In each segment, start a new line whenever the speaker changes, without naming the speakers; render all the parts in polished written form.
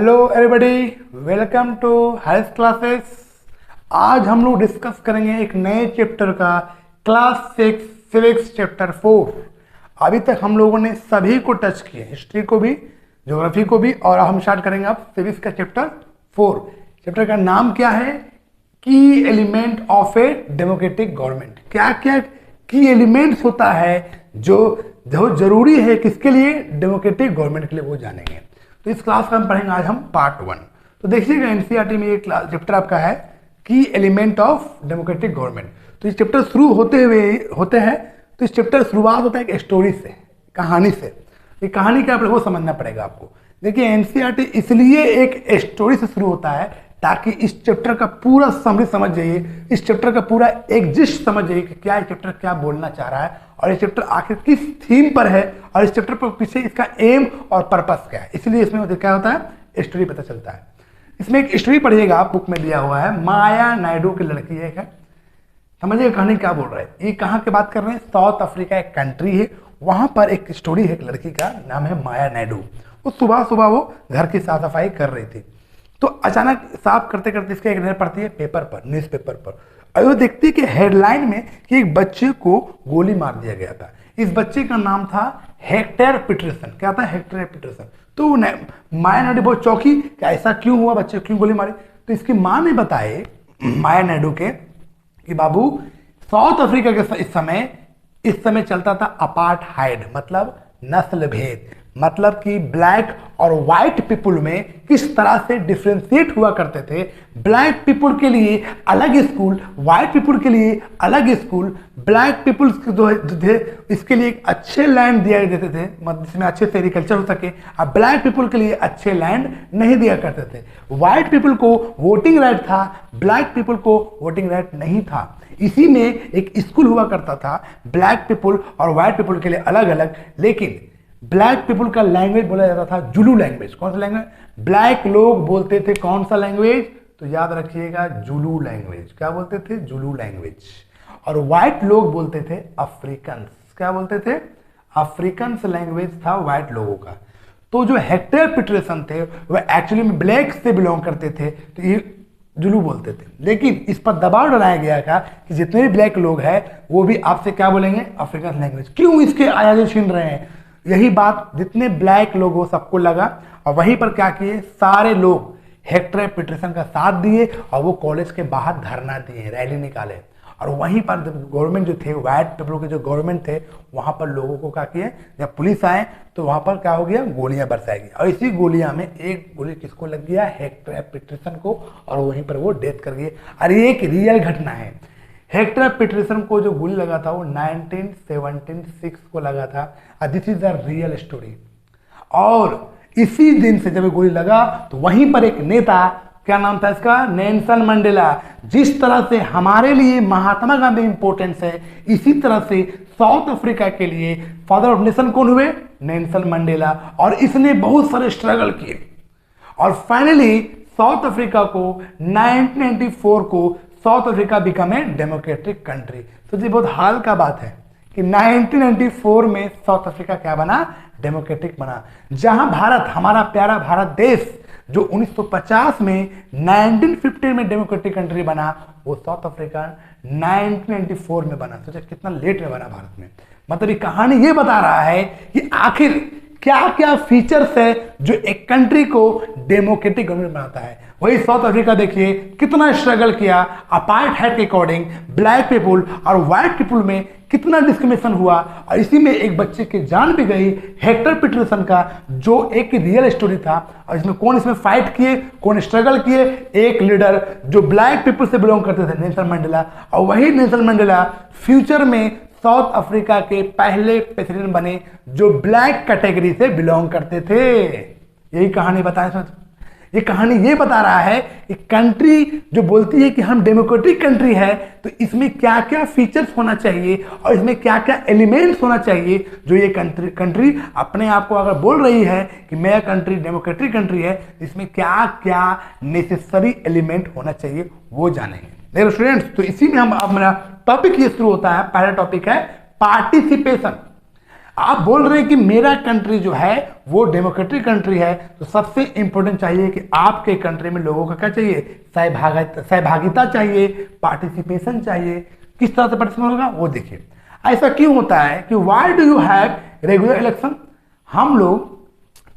Hello everybody, welcome to health classes. आज हम लोग डिस्कस करेंगे एक नए चैप्टर का, क्लास 6 सिविक्स चैप्टर 4। अभी तक हम लोगों ने सभी को टच किया, हिस्ट्री को भी, ज्योग्राफी को भी, और हम स्टार्ट करेंगे अब सिविक्स का चैप्टर 4। चैप्टर का नाम क्या है? की element of a democratic government. क्या क्या की एलिमेंट्स होता है जो जरूरी है किसके लिए? डेमोक्रेटिक गवर्नमेंट के लिए, वो जानेंगे। तो इस क्लास का हम पढ़ेंगे आज हम पार्ट 1। तो देखिएगा एनसीईआरटी में ये चैप्टर आपका है की एलिमेंट ऑफ डेमोक्रेटिक गवर्नमेंट। तो इस चैप्टर शुरू होते हैं तो इस चैप्टर शुरुआत होता है एक स्टोरी से, कहानी से। ये कहानी क्या वो समझना पड़ेगा आपको। देखिए एनसीईआरटी इसलिए एक स्टोरी से शुरू होता है ताकि इस चैप्टर का पूरा समरी समझ जाइए, इस चैप्टर का पूरा एग्जिस्ट समझ जाइए कि क्या ये चैप्टर क्या बोलना चाह रहा है और ये चैप्टर आखिर किस थीम पर है और इस चैप्टर पर पीछे इसका एम और पर्पस क्या है। इसलिए इसमें क्या होता है, स्टोरी पता चलता है। इसमें एक स्टोरी पढ़िएगा, आप बुक में दिया हुआ है। माया नायडू की लड़की है। समझिए कहानी क्या बोल रहा है। ये कहाँ की बात कर रहे हैं? साउथ अफ्रीका एक कंट्री है, वहां पर एक स्टोरी है, एक लड़की का नाम है माया नायडू। वो सुबह सुबह वो घर की साफ सफाई कर रही थी, तो अचानक साफ करते करते इसका एक नजर पड़ती है पेपर पर, न्यूज़पेपर पर, और वो देखती है कि हेडलाइन में कि एक बच्चे को गोली मार दिया गया था। इस बच्चे का नाम था हेक्टर पीटरसन। क्या था? Hector Peterson. तो माया नायडू बहुत चौंकी कि ऐसा क्यों हुआ, बच्चे क्यों गोली मारी। तो इसकी माँ ने बताए माया नायडू के कि बाबू, साउथ अफ्रीका के इस समय चलता था अपार्टहाइड, मतलब नस्ल भेद, मतलब कि ब्लैक और व्हाइट पीपुल में किस तरह से डिफ्रेंशिएट हुआ करते थे। ब्लैक पीपुल के लिए अलग स्कूल, व्हाइट पीपुल के लिए अलग स्कूल। ब्लैक पीपुल जो थे इसके लिए एक अच्छे लैंड दिया देते थे, मतलब जिसमें अच्छे से एग्रीकल्चर हो सके। अब ब्लैक पीपुल के लिए अच्छे लैंड नहीं दिया करते थे। व्हाइट पीपुल को वोटिंग राइट था, ब्लैक पीपुल को वोटिंग राइट नहीं था। इसी में एक स्कूल हुआ करता था, ब्लैक पीपुल और व्हाइट पीपुल के लिए अलग अलग। लेकिन ब्लैक पीपुल का लैंग्वेज बोला जाता था जुलू लैंग्वेज। कौन सा लैंग्वेज? ब्लैक लोग बोलते थे कौन सा लैंग्वेज? तो याद रखिएगा, जुलू लैंग्वेज। क्या बोलते थे? जुलू लैंग्वेज। और व्हाइट लोग बोलते थे अफ्रीकन्स। क्या बोलते थे? अफ्रीकन्स लैंग्वेज था व्हाइट लोगों का। तो जो हेक्टर पीटरसन थे वह एक्चुअली में ब्लैक से बिलोंग करते थे, तो ये जुलू बोलते थे। लेकिन इस पर दबाव डाला गया था कि जितने भी ब्लैक लोग हैं वो भी आपसे क्या बोलेंगे? African language. क्यों इसके आजादी छीन रहे हैं? यही बात जितने ब्लैक लोग हो सबको लगा, और वहीं पर क्या किए, सारे लोग हेक्टर पीटरसन का साथ दिए और वो कॉलेज के बाहर धरना दिए, रैली निकाले। और वहीं पर गवर्नमेंट जो थे, व्हाइट पीपल के जो गवर्नमेंट थे, वहां पर लोगों को क्या किए, जब पुलिस आए तो वहां पर क्या हो गया, गोलियां बरसाई गई। और इसी गोलियां में एक गोली किसको लग गया? हेक्टर पीटरसन को, और वहीं पर वो डेथ कर गई। और ये एक रियल घटना है। हेक्टर पीटरसन को जो गोली लगा था वो 1976 को लगा था। This is the real story. और इसी दिन से जब गोली लगा तो वहीं पर एक नेता, क्या नाम था इसका? Nelson Mandela. जिस तरह से हमारे लिए महात्मा गांधी इंपॉर्टेंस है, इसी तरह से साउथ अफ्रीका के लिए फादर ऑफ नेशन कौन हुए? Nelson Mandela. और इसने बहुत सारे स्ट्रगल किए और फाइनली साउथ अफ्रीका को 1994 को south Africa become a democratic country. तो ये बहुत हाल का बात है कि 1994 में साउथ अफ्रीका क्या बना? डेमोक्रेटिक बना। जहां भारत, हमारा प्यारा भारत देश, जो 1950 में 1950 में डेमोक्रेटिक कंट्री बना, वो साउथ अफ्रीका 1994 में बना। सोचा कितना लेट में बना भारत में। मतलब ये कहानी ये बता रहा है कि आखिर क्या क्या फीचर्स है जो एक कंट्री को डेमोक्रेटिक गवर्नमेंट बनाता है। वही साउथ अफ्रीका देखिए कितना स्ट्रगल किया, अपार्टहाइड के अकॉर्डिंग ब्लैक पीपुल और व्हाइट पीपुल में कितना डिस्क्रिमिनेशन हुआ, और इसी में एक बच्चे की जान भी गई, हेक्टर पीटरसन का, जो एक रियल स्टोरी था। और इसमें कौन इसमें फाइट किए, कौन स्ट्रगल किए? एक लीडर जो ब्लैक पीपुल से बिलोंग करते थे, नेल्सन मंडेला। और वही नेल्सन मंडेला फ्यूचर में साउथ अफ्रीका के पहले प्रेसिडेंट बने जो ब्लैक कैटेगरी से बिलोंग करते थे। यही कहानी बताएं। ये कहानी ये बता रहा है कि कंट्री जो बोलती है कि हम डेमोक्रेटिक कंट्री है, तो इसमें क्या क्या फीचर्स होना चाहिए और इसमें क्या क्या एलिमेंट्स होना चाहिए जो ये कंट्री अपने आप को अगर बोल रही है कि मेरा कंट्री डेमोक्रेटिक कंट्री है, इसमें क्या क्या नेसेसरी एलिमेंट होना चाहिए वो जानेंगे। देखो स्टूडेंट्स, तो इसी में हम अब मेरा टॉपिक ये शुरू होता है। पहला टॉपिक है पार्टिसिपेशन। आप बोल रहे हैं कि मेरा कंट्री जो है वो डेमोक्रेटिक कंट्री है, तो सबसे इंपॉर्टेंट चाहिए कि आपके कंट्री में लोगों का क्या चाहिए, सहभागिता चाहिए, पार्टिसिपेशन चाहिए। किस तरह से पार्टिसिपेशन होगा वो देखिए। ऐसा क्यों होता है कि why do you have regular election, हम लोग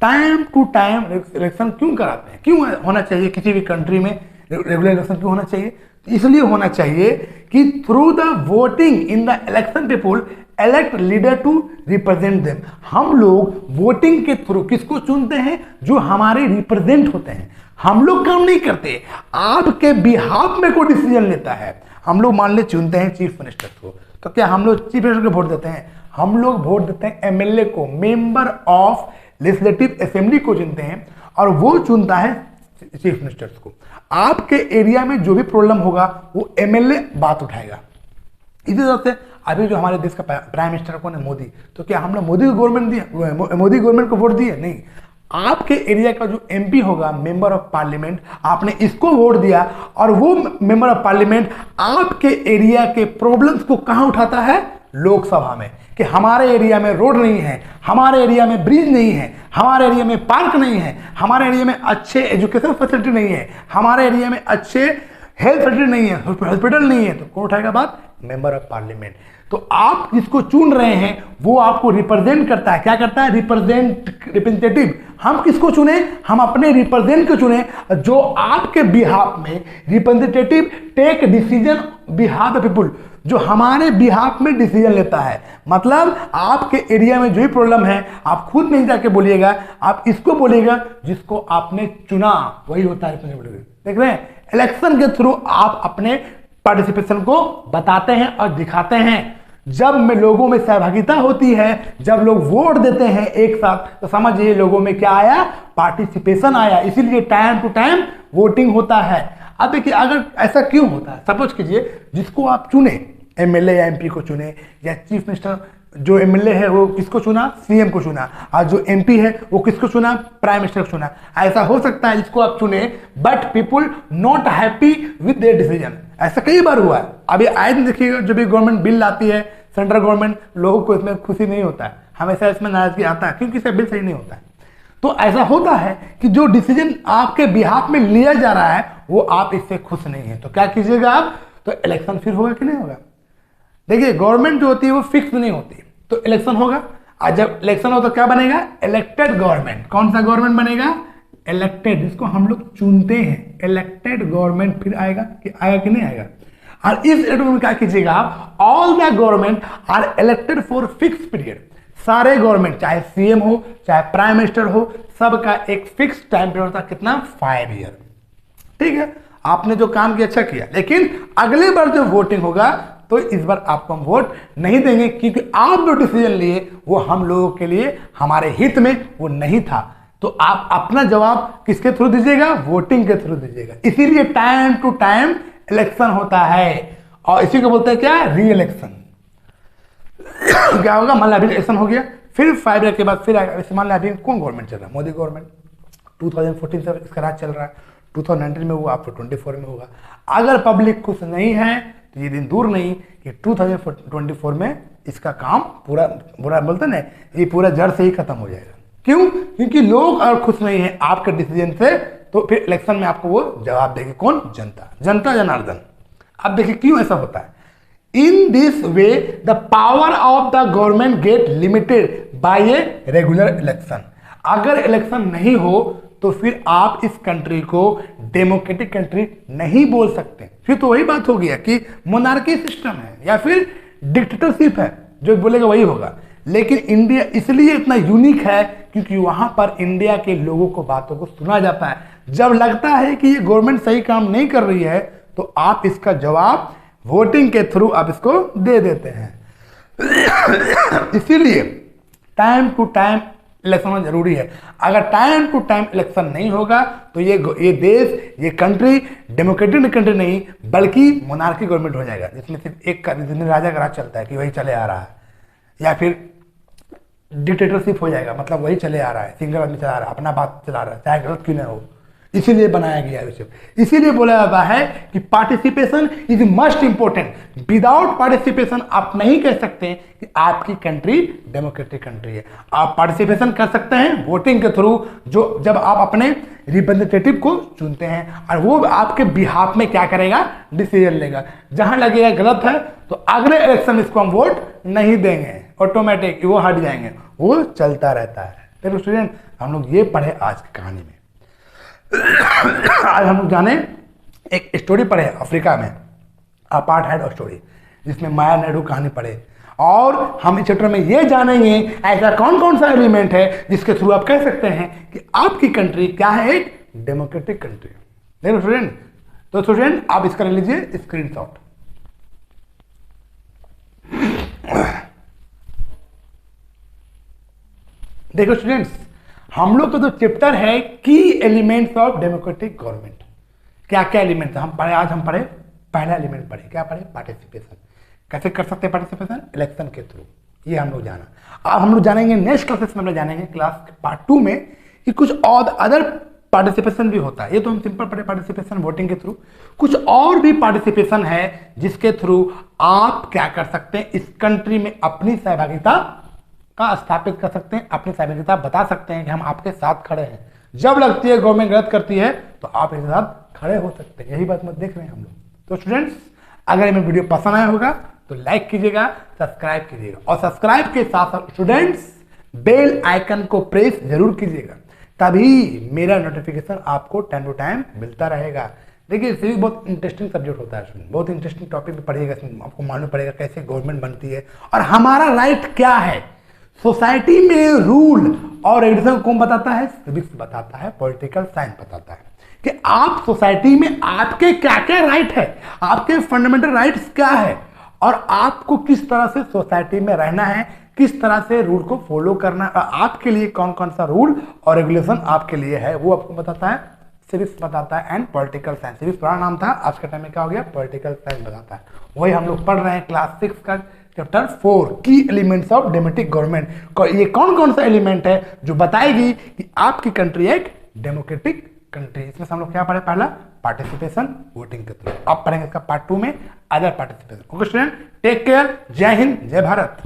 टाइम टू टाइम इलेक्शन क्यों कराते हैं, क्यों होना चाहिए किसी भी कंट्री में रेगुलर इलेक्शन क्यों होना चाहिए? इसलिए होना चाहिए कि through the voting in the election people elect leader to represent them. हम लोग वोटिंग के थ्रू किसको चुनते हैं, जो हमारे रिप्रेजेंट होते हैं। हम लोग काम नहीं करते, आपके बिहाफ में कोई डिसीजन लेता है। हम लोग मान ले चुनते हैं चीफ मिनिस्टर को, तो क्या हम लोग चीफ मिनिस्टर को वोट देते हैं? हम लोग वोट देते हैं एमएलए को, मेंबर ऑफ लेजिस्लेटिव असेंबली को चुनते हैं, और वो चुनता है चीफ मिनिस्टर्स को। आपके एरिया में जो भी प्रॉब्लम होगा वो एमएलए बात उठाएगा। इसी तरह से अभी जो हमारे देश का प्राइम मिनिस्टर कौन है, मोदी, तो क्या हम लोग मोदी को गवर्नमेंट दिया, मोदी गवर्नमेंट को वोट दिए? नहीं। आपके एरिया का जो एमपी होगा, मेंबर ऑफ पार्लियामेंट, आपने इसको वोट दिया, और वो मेंबर ऑफ पार्लियामेंट आपके एरिया के प्रॉब्लम्स को कहां उठाता है, लोकसभा में, कि हमारे एरिया में रोड नहीं है, हमारे एरिया में ब्रिज नहीं है, हमारे एरिया में पार्क नहीं है, हमारे एरिया में अच्छे एजुकेशन फैसिलिटी नहीं है, हमारे एरिया में अच्छे हेल्थ फैसिलिटी नहीं है, हॉस्पिटल नहीं है, तो कौन उठाएगा बात, मेंबर ऑफ पार्लियामेंट। तो आप जिसको चुन रहे हैं वो आपको रिप्रेजेंट करता है, क्या करता है, रिप्रेजेंटेटिव। हम किसको चुने, हम अपने रिप्रेजेंट को चुने, जो आपके बिहाफ में representative take decision behalf of people, जो हमारे बिहाफ में डिसीजन लेता है। मतलब आपके एरिया में जो भी प्रॉब्लम है आप खुद नहीं जाके बोलिएगा, आप इसको बोलिएगा जिसको आपने चुना, वही होता है रिप्रेजेंटेटिव। देख रहे हैं, इलेक्शन के थ्रू आप अपने पार्टिसिपेशन को बताते हैं और दिखाते हैं। जब में लोगों में सहभागिता होती है, जब लोग वोट देते हैं एक साथ, तो समझिए लोगों में क्या आया, पार्टिसिपेशन आया। इसीलिए टाइम टू टाइम वोटिंग होता है। अब देखिए, अगर ऐसा क्यों होता है, सपोज कीजिए जिसको आप चुने, एमएलए या एमपी को चुने, या चीफ मिनिस्टर, जो एमएलए है वो किसको चुना, सीएम को चुना, और जो एमपी है वो किसको चुना, प्राइम मिनिस्टर को चुना। ऐसा हो सकता है जिसको आप चुने, but people not happy with their decision. ऐसा कई बार हुआ है। अभी आए दिन देखिएगा, जब भी गवर्नमेंट बिल लाती है सेंट्रल गवर्नमेंट, लोगों को इसमें खुशी नहीं होता है, हमेशा इसमें नाराजगी आता है, क्योंकि इसका बिल सही नहीं होता है। तो ऐसा होता है कि जो डिसीजन आपके बिहाफ में लिया जा रहा है वो आप इससे खुश नहीं है, तो क्या कीजिएगा आप, तो इलेक्शन फिर होगा कि नहीं होगा। देखिए, गवर्नमेंट जो होती है वो फिक्स नहीं होती, तो इलेक्शन होगा, और जब इलेक्शन हो तो क्या बनेगा, इलेक्टेड गवर्नमेंट। कौन सा गवर्नमेंट बनेगा, इलेक्टेड, जिसको हम लोग चुनते हैं, इलेक्टेड गवर्नमेंट फिर आएगा कि नहीं आएगा। और इस इलेक्टेड में क्या कीजिएगा आप, all the government are elected for fix period. सारे गवर्नमेंट, चाहे सीएम हो चाहे प्राइम मिनिस्टर हो, सबका एक फिक्स टाइम पीरियड होता है, कितना, 5 ईयर। ठीक है, आपने जो काम किया अच्छा किया, लेकिन अगले बार जब वोटिंग होगा तो इस बार आपको हम वोट नहीं देंगे, क्योंकि आप जो डिसीजन लिए वो हम लोगों के लिए, हमारे हित में वो नहीं था। तो आप अपना जवाब किसके थ्रू दीजिएगा, वोटिंग के थ्रू दीजिएगा। इसीलिए टाइम टू टाइम इलेक्शन होता है, और इसी को बोलते हैं क्या, री इलेक्शन। क्या होगा, मान लो अभी इलेक्शन हो गया, फिर 5 ईयर के बाद फिर आएगा। मान लो अभी कौन गवर्नमेंट चल रहा है, मोदी गवर्नमेंट, 2014 से इसका राज चल रहा है, 2019 में हुआ, आपको 24 में होगा। अगर पब्लिक खुश नहीं है तो ये दिन दूर नहीं कि 2024 में इसका काम पूरा बोलते ना, ये पूरा जड़ से ही खत्म हो जाएगा। क्यों, क्योंकि लोग अगर खुश नहीं है आपके डिसीजन से, तो फिर इलेक्शन में आपको वो जवाब देगी कौन, जनता, जनता जनार्दन। अब देखिए क्यों ऐसा होता है, in this way the power of the government get limited by a regular election. अगर इलेक्शन नहीं हो तो फिर आप इस कंट्री को डेमोक्रेटिक कंट्री नहीं बोल सकते। फिर तो वही बात हो गया कि मोनार्की सिस्टम है या फिर डिक्टेटरशिप है, जो बोलेगा वही होगा। लेकिन इंडिया इसलिए इतना यूनिक है क्योंकि वहां पर इंडिया के लोगों को, बातों को सुना जाता है। जब लगता है कि ये गवर्नमेंट सही काम नहीं कर रही है तो आप इसका जवाब वोटिंग के थ्रू आप इसको दे देते हैं। इसीलिए टाइम टू टाइम इलेक्शन होना जरूरी है। अगर टाइम टू टाइम इलेक्शन नहीं होगा तो ये देश, ये कंट्री डेमोक्रेटिक कंट्री नहीं बल्कि मोनार्की गवर्नमेंट हो जाएगा, जिसमें सिर्फ एक राजा का राज चलता है कि वही चले आ रहा है, या फिर डिक्टेटरशिप हो जाएगा, मतलब वही चले आ रहा है, सिंगल आदमी चला रहा है, अपना बात चला रहा है, चाहे गलत क्यों ना हो। इसीलिए बनाया गया है चैप्टर। इसीलिए बोला जाता है कि participation is must important. Without participation आप नहीं कह सकते कि आपकी कंट्री डेमोक्रेटिक कंट्री है। आप पार्टिसिपेशन कर सकते हैं वोटिंग के थ्रू, जो जब आप अपने रिप्रेजेंटेटिव को चुनते हैं और वो आपके बिहाफ में क्या करेगा, डिसीजन लेगा। जहां लगेगा गलत है तो अगले इलेक्शन इसको हम वोट नहीं देंगे, ऑटोमेटिक वो हट जाएंगे, वो चलता रहता है। तो स्टूडेंट हम लोग ये पढ़े आज की कहानी में। आज हम लोग जाने एक स्टोरी पढ़े अफ्रीका में, अपार्टहाइड स्टोरी, जिसमें माया नेहरू कहानी पढ़े। और हम इस चैप्टर में ये जानेंगे ऐसा कौन कौन सा एलिमेंट है जिसके थ्रू आप कह सकते हैं कि आपकी कंट्री क्या है, एक डेमोक्रेटिक कंट्री। देखो स्टूडेंट, तो स्टूडेंट आप इसका ले लीजिए स्क्रीनशॉट। देखो स्टूडेंट्स, हम लोग का जो चैप्टर है की एलिमेंट्स ऑफ डेमोक्रेटिक गवर्नमेंट, क्या क्या एलिमेंट हम पढ़े। आज हम पढ़े पहला एलिमेंट पढ़े, क्या पढ़े, पार्टिसिपेशन। कैसे कर सकते हैं पार्टिसिपेशन, इलेक्शन के थ्रू, ये हम लोग जाना। अब हम लोग जानेंगे नेक्स्ट क्लासेस में, हम लोग जानेंगे क्लास पार्ट 2 में कि कुछ और अदर पार्टिसिपेशन भी होता है। ये तो हम सिंपल पढ़े पार्टिसिपेशन वोटिंग के थ्रू, कुछ और भी पार्टिसिपेशन है जिसके थ्रू आप क्या कर सकते हैं, इस कंट्री में अपनी सहभागिता का स्थापित कर सकते हैं, अपनी सहभागिता बता सकते हैं कि हम आपके साथ खड़े हैं। जब लगती है गवर्नमेंट गलत करती है तो आप इसके साथ खड़े हो सकते हैं। यही बात मत देख रहे हैं हम लोग। तो स्टूडेंट्स, अगर हमें वीडियो पसंद आया होगा तो लाइक कीजिएगा, सब्सक्राइब कीजिएगा, और सब्सक्राइब के साथ साथ स्टूडेंट्स बेल आइकन को प्रेस जरूर कीजिएगा, तभी मेरा नोटिफिकेशन आपको टाइम टू टाइम मिलता रहेगा। देखिए सिविक्स बहुत इंटरेस्टिंग सब्जेक्ट होता है स्टूडेंट, बहुत इंटरेस्टिंग टॉपिक भी पढ़िएगा, आपको मालूम पड़ेगा कैसे गवर्नमेंट बनती है और हमारा राइट क्या है। सोसाइटी में रूल और रेगुलेशन कौन बताता है, सिविक्स बताता है, पॉलिटिकल साइंस बताता है कि आप सोसाइटी में आपके क्या क्या राइट है, आपके फंडामेंटल राइट्स क्या है, और आपको किस तरह से सोसाइटी में रहना है, किस तरह से रूल को फॉलो करना है, और आपके लिए कौन कौन सा रूल और रेगुलेशन आपके लिए है, वो आपको बताता है सिविक्स बताता है, एंड पॉलिटिकल साइंस। सिविक्स पुराना नाम था, आज के टाइम में क्या हो गया, पॉलिटिकल साइंस बताता है। वही हम लोग पढ़ रहे हैं क्लास 6 का चैप्टर 4 की एलिमेंट्स ऑफ डेमोक्रेटिक गवर्नमेंट। ये कौन कौन सा एलिमेंट है जो बताएगी कि आपकी कंट्री एक डेमोक्रेटिक कंट्री। इसमें हम लोग क्या पढ़े, पहला पार्टिसिपेशन वोटिंग के थ्रू। अब पढ़ेंगे इसका पार्ट 2 में other participation. Okay student, take care, जय हिंद, जय भारत।